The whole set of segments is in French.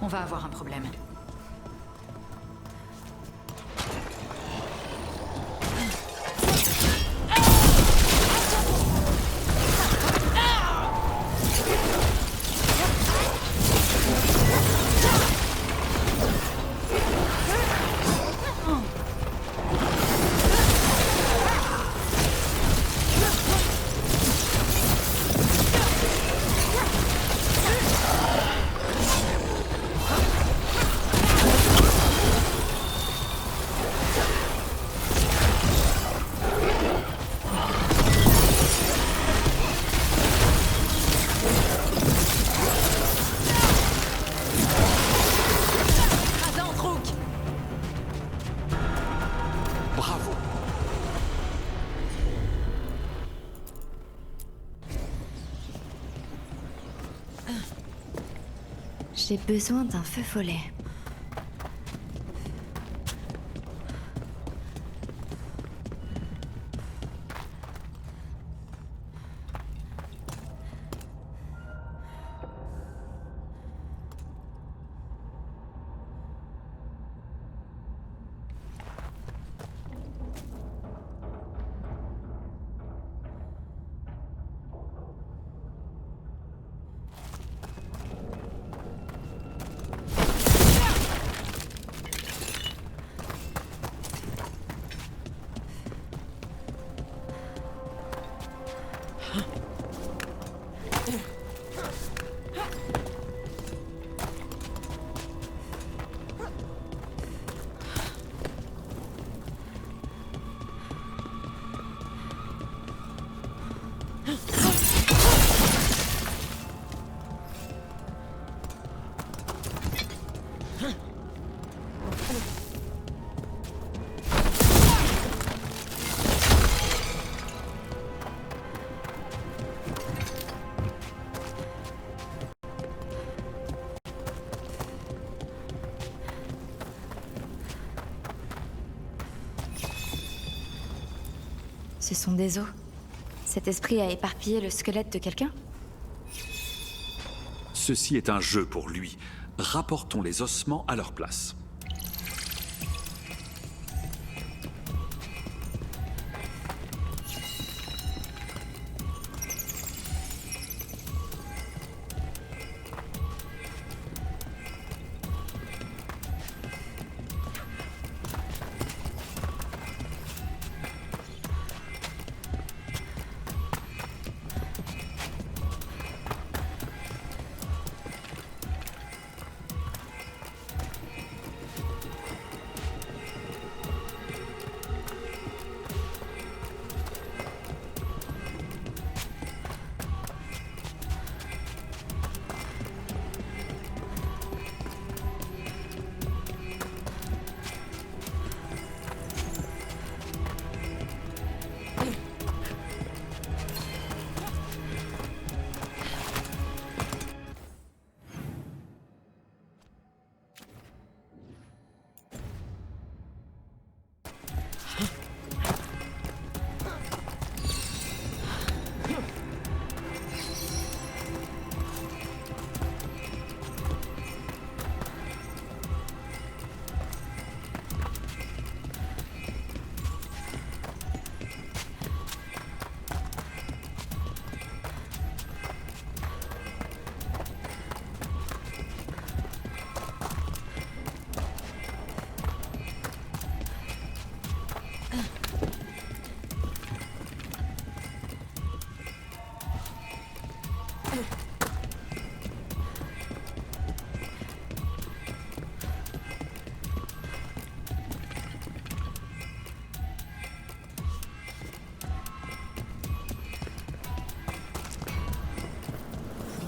On va avoir un problème. Bravo. J'ai besoin d'un feu follet. Ce sont des os. Cet esprit a éparpillé le squelette de quelqu'un? Ceci est un jeu pour lui. Rapportons les ossements à leur place.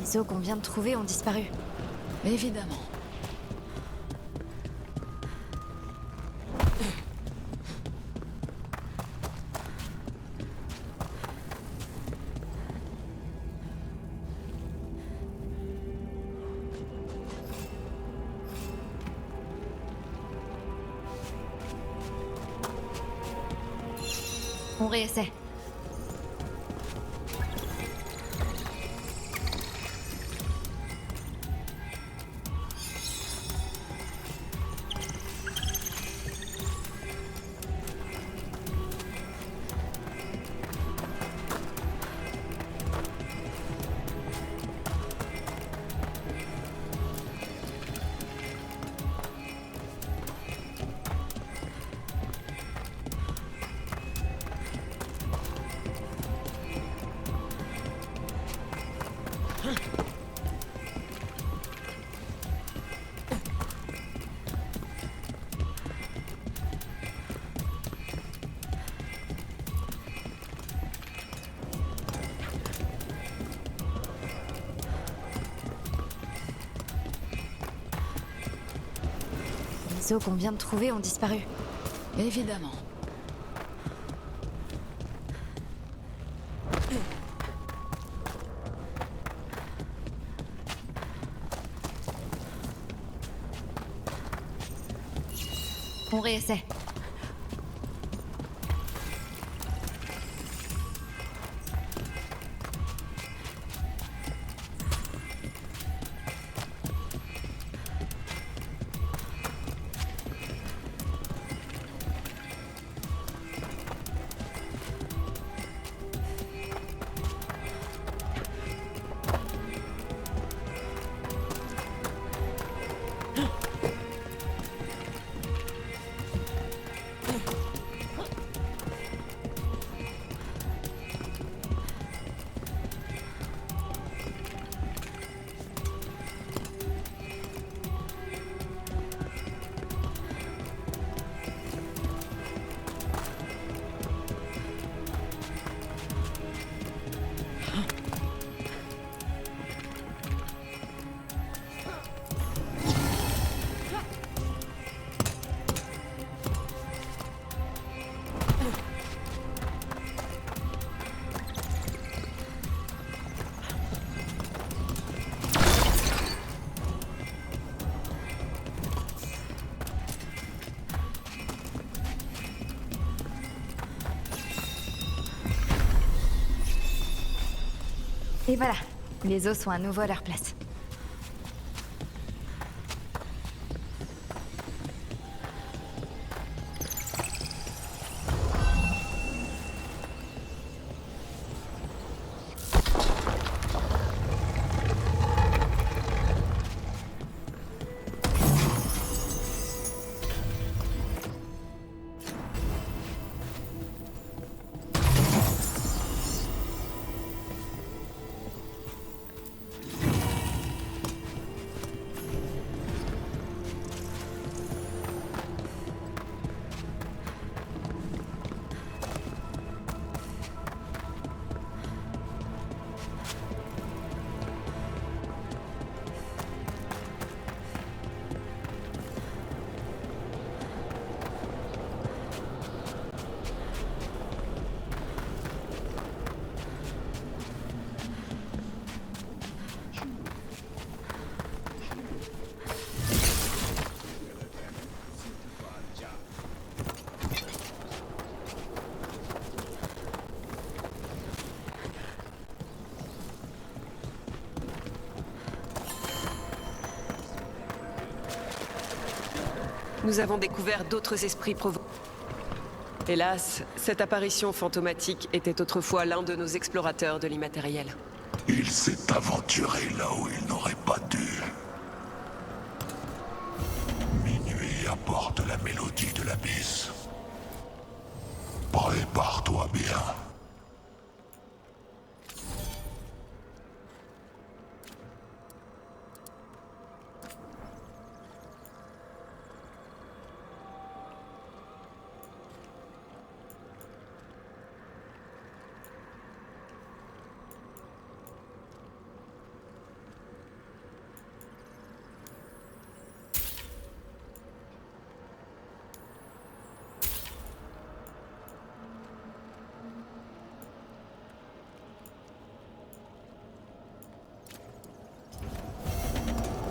Les os qu'on vient de trouver ont disparu. Évidemment. On réessaie. Les os qu'on vient de trouver ont disparu. Évidemment. On réessaie. Et voilà, les os sont à nouveau à leur place. Nous avons découvert d'autres esprits provoqués. Hélas, cette apparition fantomatique était autrefois l'un de nos explorateurs de l'immatériel. Il s'est aventuré là où il n'aurait pas dû. Minuit apporte la mélodie de l'abysse. Prépare-toi bien.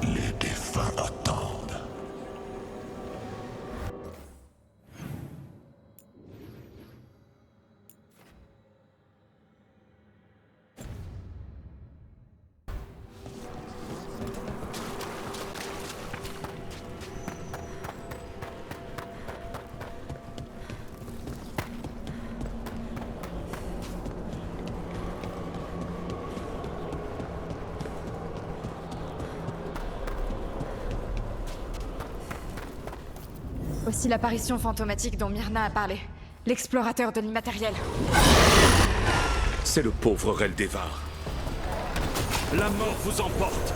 Les défunts attendent. Aussi l'apparition fantomatique dont Myrna a parlé. L'explorateur de l'immatériel. C'est le pauvre Reldevar. La mort vous emporte.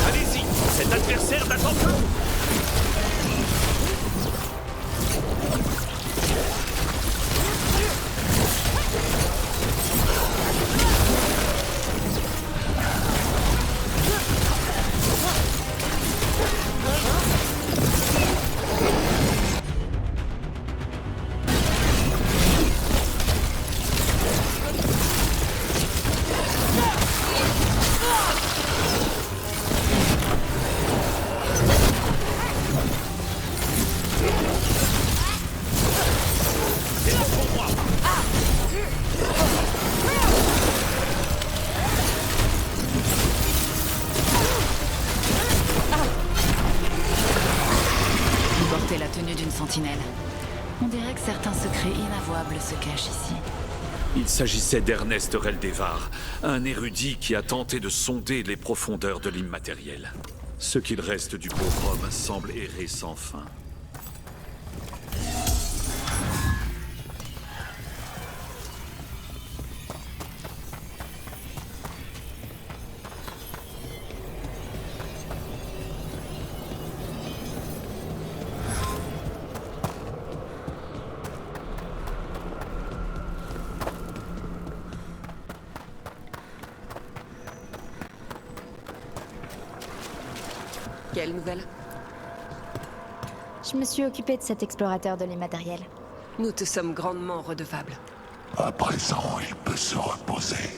Allez-y, cet adversaire n'attend plus. Porter la tenue d'une sentinelle. On dirait que certains secrets inavouables se cachent ici. Il s'agissait d'Ernest Reldevar, un érudit qui a tenté de sonder les profondeurs de l'immatériel. Ce qu'il reste du pauvre homme semble errer sans fin. Quelle nouvelle? Je me suis occupée de cet explorateur de l'immatériel. Nous te sommes grandement redevables. À présent, il peut se reposer.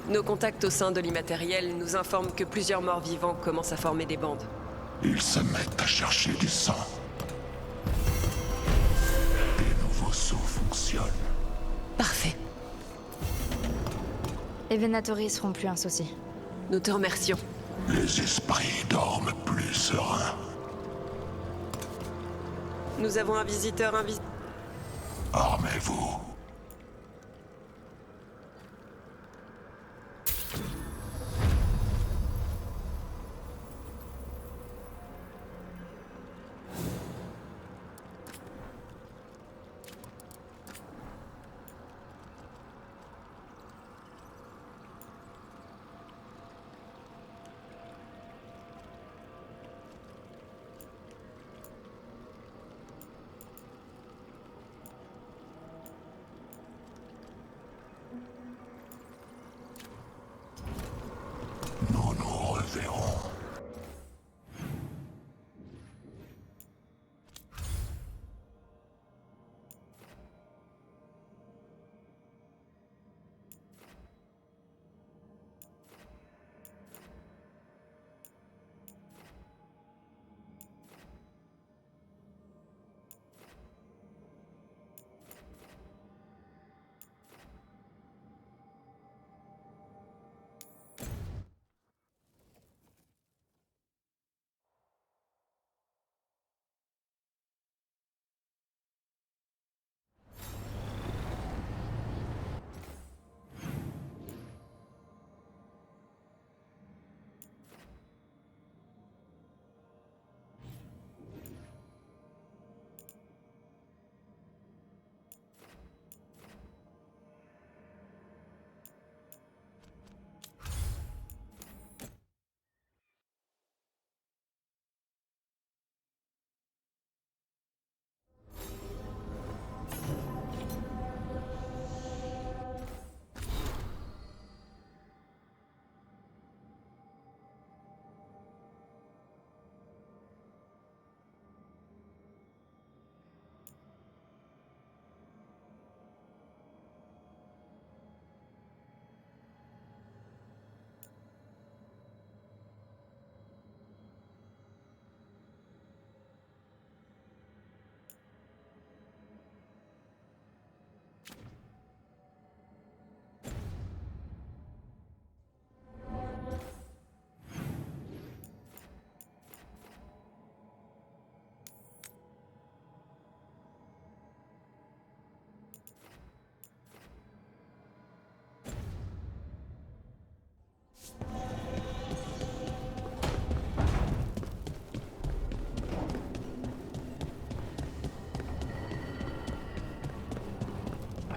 Nos contacts au sein de l'immatériel nous informent que plusieurs morts vivants commencent à former des bandes. Ils se mettent à chercher du sang. Les nouveaux sceaux fonctionnent. Parfait. Les Venatori seront plus un souci. Nous te remercions. Les esprits dorment plus sereins. Nous avons un visiteur invisible. Armez-vous.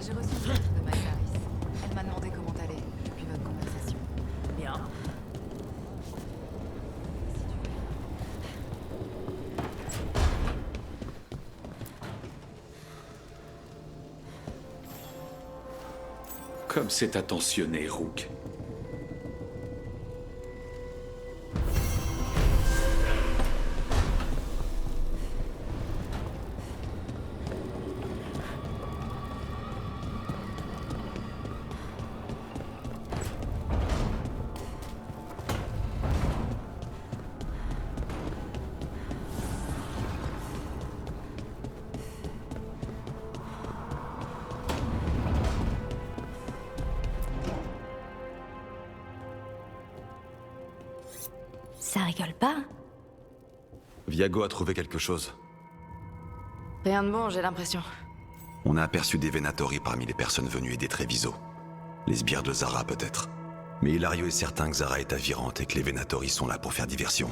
J'ai reçu une lettre de Maëlys. Elle m'a demandé comment t'allais depuis notre conversation. Bien. Comme c'est attentionné, Rook. Ça rigole pas? Viago a trouvé quelque chose. Rien de bon, j'ai l'impression. On a aperçu des Venatori parmi les personnes venues aider Treviso. Les sbires de Zara peut-être. Mais Hilario est certain que Zara est avirante et que les Venatori sont là pour faire diversion.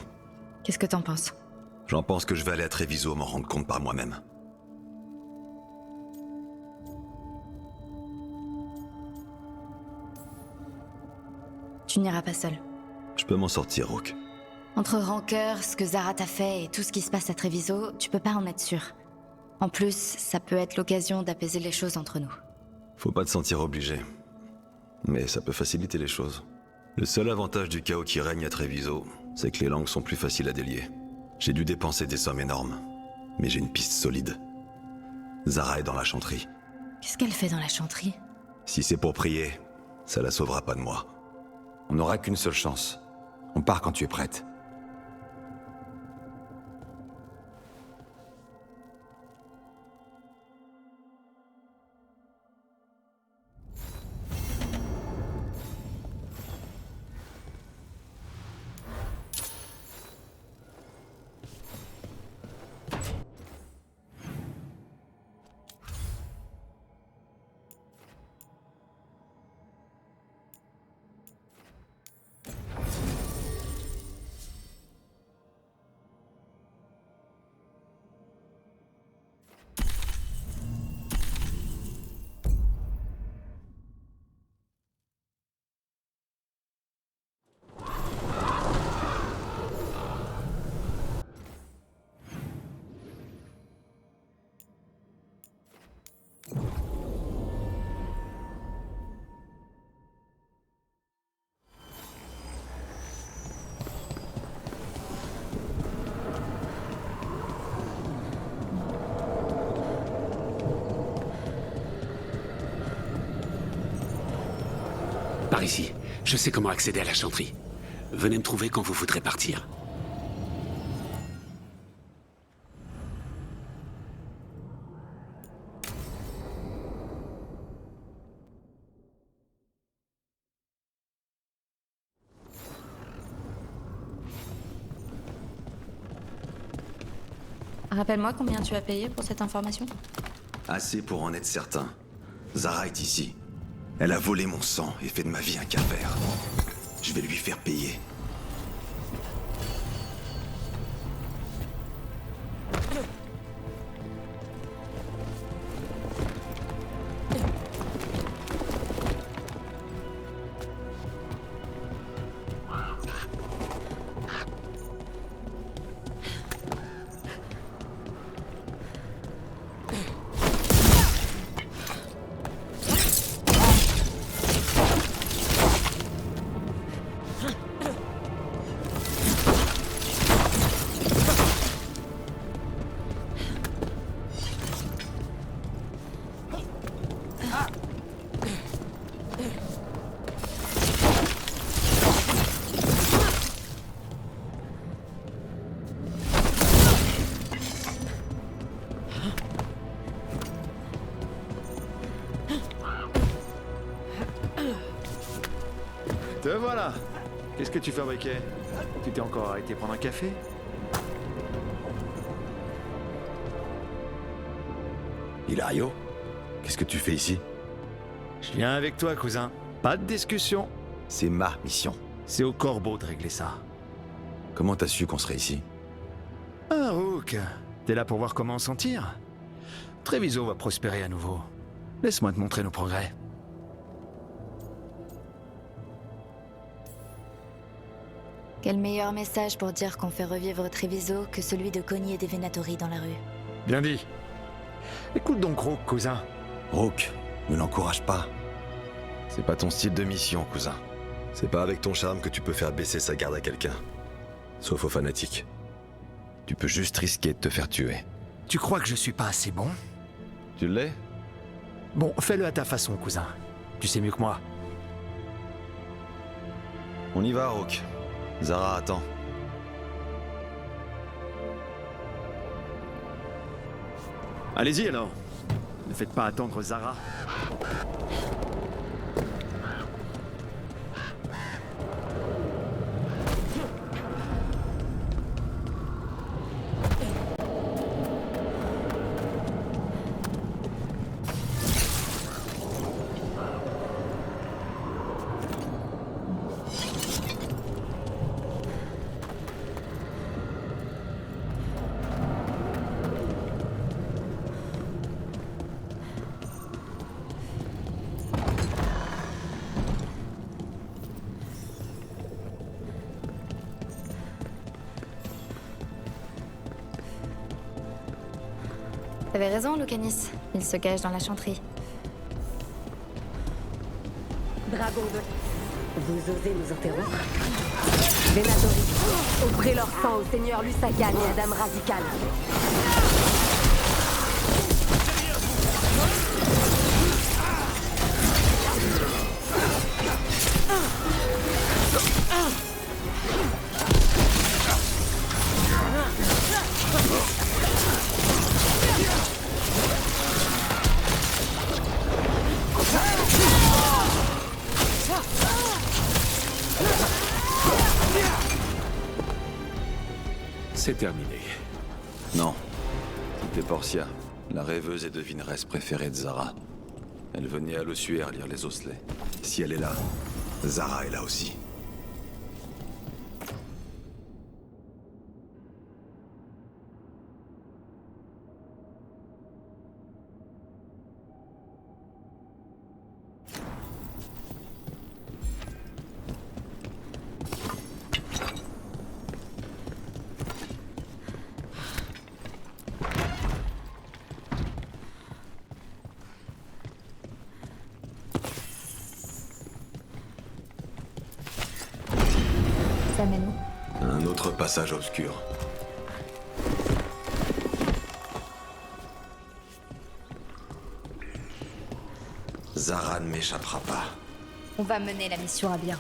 Qu'est-ce que t'en penses? J'en pense que je vais aller à Treviso m'en rendre compte par moi-même. Tu n'iras pas seul. Je peux m'en sortir, Rook. Entre rancœur, ce que Zara t'a fait et tout ce qui se passe à Treviso, tu peux pas en être sûr. En plus, ça peut être l'occasion d'apaiser les choses entre nous. Faut pas te sentir obligé. Mais ça peut faciliter les choses. Le seul avantage du chaos qui règne à Treviso, c'est que les langues sont plus faciles à délier. J'ai dû dépenser des sommes énormes, mais j'ai une piste solide. Zara est dans la chanterie. Qu'est-ce qu'elle fait dans la chanterie? Si c'est pour prier, ça la sauvera pas de moi. On n'aura qu'une seule chance. On part quand tu es prête. Par ici. Je sais comment accéder à la chanterie. Venez me trouver quand vous voudrez partir. Rappelle-moi combien tu as payé pour cette information? Assez pour en être certain. Zara est ici. Elle a volé mon sang et fait de ma vie un calvaire. Je vais lui faire payer. Te voilà. Qu'est-ce que tu fabriquais? Tu t'es encore arrêté prendre un café? Hilario, qu'est-ce que tu fais ici? Je viens avec toi, cousin. Pas de discussion. C'est ma mission. C'est au corbeau de régler ça. Comment t'as su qu'on serait ici? Rook, t'es là pour voir comment on s'en tire? Treviso va prospérer à nouveau. Laisse-moi te montrer nos progrès. Quel meilleur message pour dire qu'on fait revivre Treviso que celui de cogner des Venatori dans la rue. Bien dit. Écoute donc Rook, cousin. Rook, ne l'encourage pas. C'est pas ton style de mission, cousin. C'est pas avec ton charme que tu peux faire baisser sa garde à quelqu'un. Sauf aux fanatiques. Tu peux juste risquer de te faire tuer. Tu crois que je suis pas assez bon? Tu l'es? Bon, fais-le à ta façon, cousin. Tu sais mieux que moi. On y va, Rook. Zara attend. Allez-y alors. Ne faites pas attendre Zara. T'avais raison, Lucanis. Il se cache dans la chanterie. Dragon de... Vous osez nous interrompre? Venatori, offrez leur sang au seigneur Lusagan et à Dame Radical. C'est terminé. Non. C'était Portia, la rêveuse et devineresse préférée de Zara. Elle venait à l'ossuaire lire les osselets. Si elle est là, Zara est là aussi. Ça mène où? Un autre passage obscur. Zara ne m'échappera pas. On va mener la mission à bien.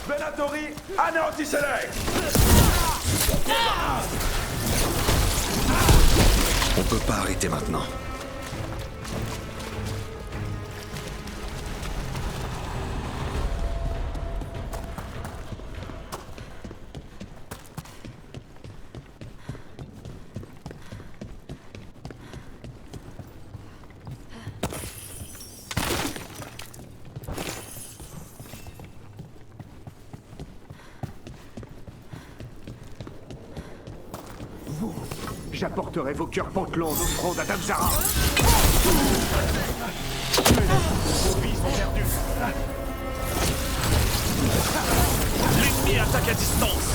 Venatori, anéantissez-les! On peut pas arrêter maintenant. J'apporterai vos cœurs pantelants aux offrandes à Dame Zara. Vos vies sont perdues. L'ennemi attaque à distance.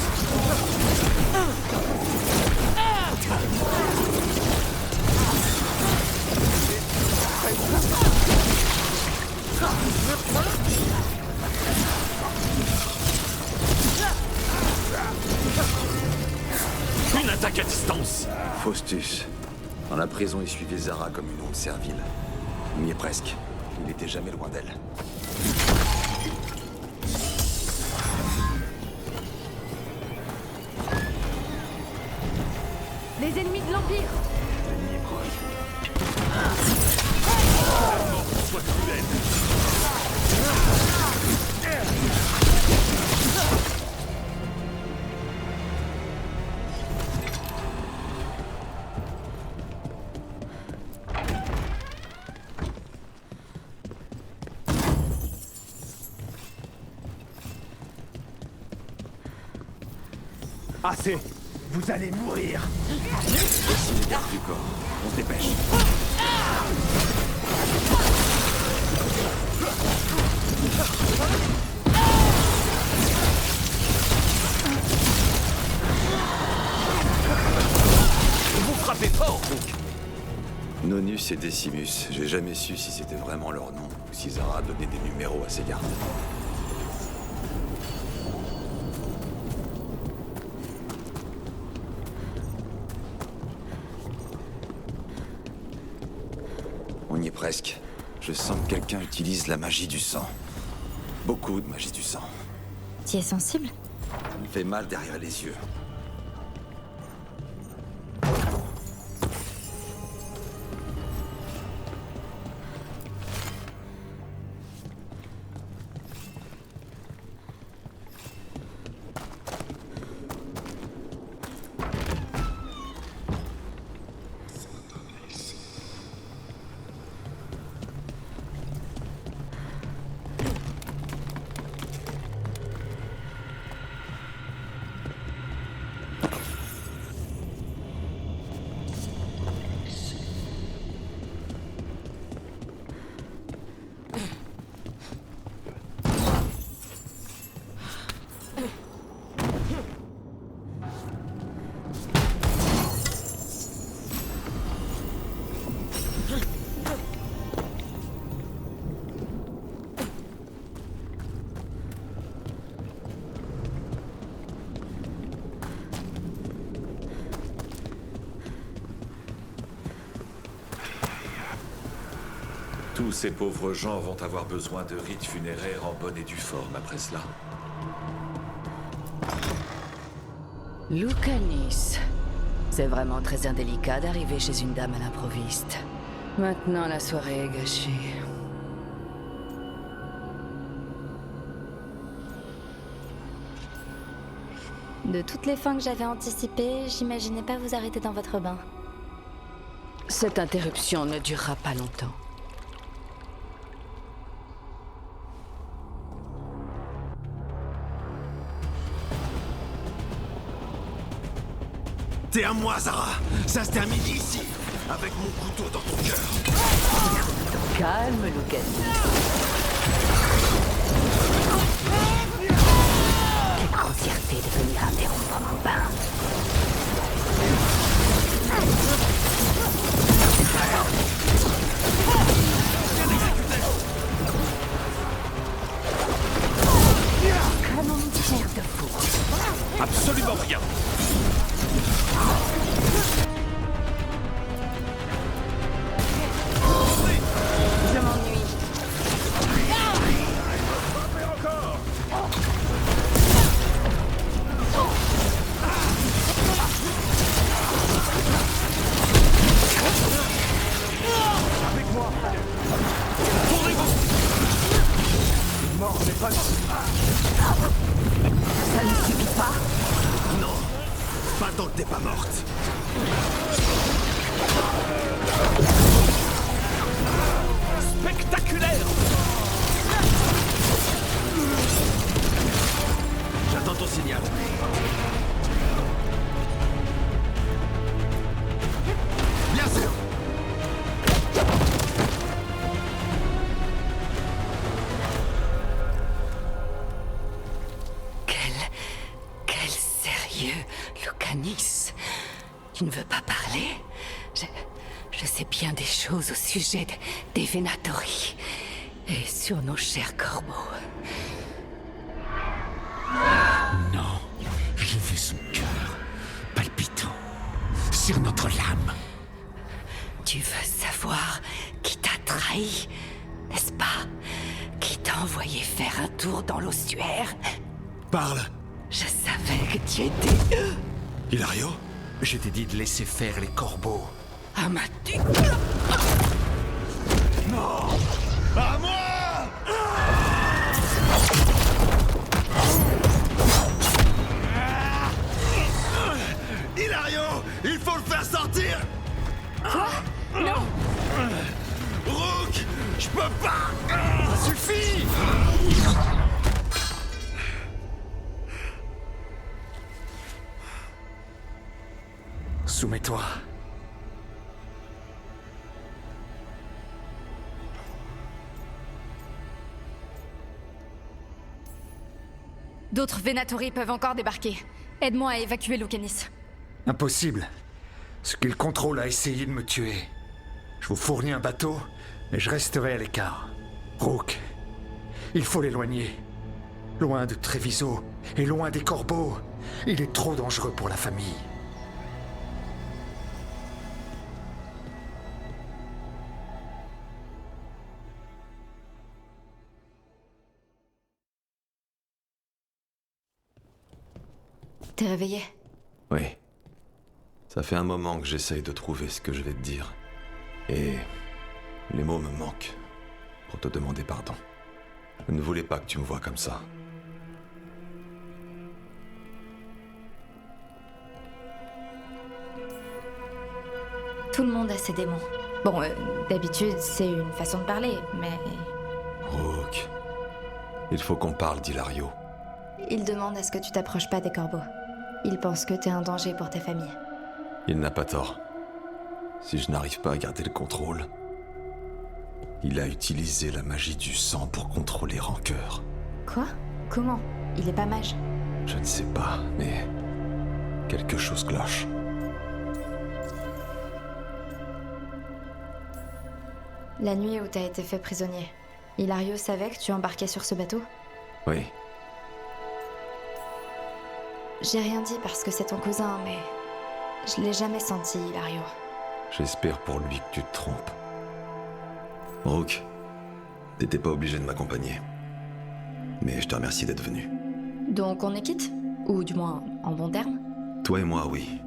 Une attaque à distance. Faustus. Dans la prison, il suivait Zara comme une onde servile. On y est presque. Il n'était jamais loin d'elle. Les ennemis de l'Empire! L'ennemi est proche. Sois cruel. Assez. Vous allez mourir. Voici les gardes du corps. On se dépêche. Vous frappez fort, Rook. Nonus et Decimus, j'ai jamais su si c'était vraiment leur nom ou si Zara donnait des numéros à ses gardes. On y est presque. Je sens que quelqu'un utilise la magie du sang. Beaucoup de magie du sang. Tu es sensible? Ça me fait mal derrière les yeux. Tous ces pauvres gens vont avoir besoin de rites funéraires en bonne et due forme après cela. Lucanis. C'est vraiment très indélicat d'arriver chez une dame à l'improviste. Maintenant, la soirée est gâchée. De toutes les fins que j'avais anticipées, j'imaginais pas vous arrêter dans votre bain. Cette interruption ne durera pas longtemps. T'es à moi, Zara. Ça se termine ici, avec mon couteau dans ton cœur. Calme, Lucanis. Quelle grossièreté de venir interrompre mon bain. Canon de chair de fou. Absolument rien. Je m'ennuie. Avec moi. Mort, mais pas Ça ne suffit pas. Non, pas tant que t'es pas morte. Spectaculaire. J'attends ton signal. Bien sûr. Quel sérieux, Lucanis. Tu ne veux pas parler? Je sais bien des choses au sujet des Venatori et sur nos chers corbeaux. Non, je veux son cœur, palpitant, sur notre lame. Tu veux savoir qui t'a trahi, n'est-ce pas? Qui t'a envoyé faire un tour dans l'ossuaire? Parle. Je savais que tu étais... Hilario? Je t'ai dit de laisser faire les corbeaux. Ah, m'as-tu... Non! À moi! Hilario! Il faut le faire sortir! Quoi? Non! Rook! Je peux pas! Ça suffit! Soumets-toi. D'autres Venatori peuvent encore débarquer. Aide-moi à évacuer Lucanis. Impossible. Ce qu'il contrôle a essayé de me tuer. Je vous fournis un bateau, mais je resterai à l'écart. Rook, il faut l'éloigner. Loin de Treviso et loin des corbeaux. Il est trop dangereux pour la famille. T'es réveillé? Oui. Ça fait un moment que j'essaye de trouver ce que je vais te dire. Et les mots me manquent pour te demander pardon. Je ne voulais pas que tu me vois comme ça. Tout le monde a ses démons. Bon, d'habitude, c'est une façon de parler, mais... Rook, il faut qu'on parle d'Hilario. Il demande à ce que tu t'approches pas des corbeaux. Il pense que t'es un danger pour ta famille. Il n'a pas tort. Si je n'arrive pas à garder le contrôle, il a utilisé la magie du sang pour contrôler Rancœur. Quoi? Comment? Il est pas mage. Je ne sais pas, mais quelque chose cloche. La nuit où t'as été fait prisonnier, Hilario savait que tu embarquais sur ce bateau? Oui. J'ai rien dit parce que c'est ton cousin, mais... je l'ai jamais senti, Hilario. J'espère pour lui que tu te trompes. Rook, t'étais pas obligé de m'accompagner. Mais je te remercie d'être venu. Donc on est quitte? Ou du moins, en bon terme? Toi et moi, oui.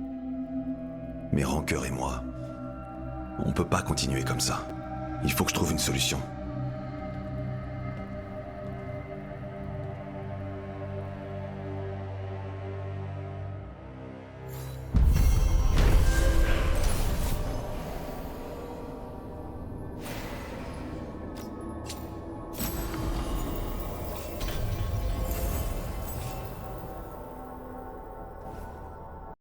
Mais Rancœur et moi, on peut pas continuer comme ça. Il faut que je trouve une solution.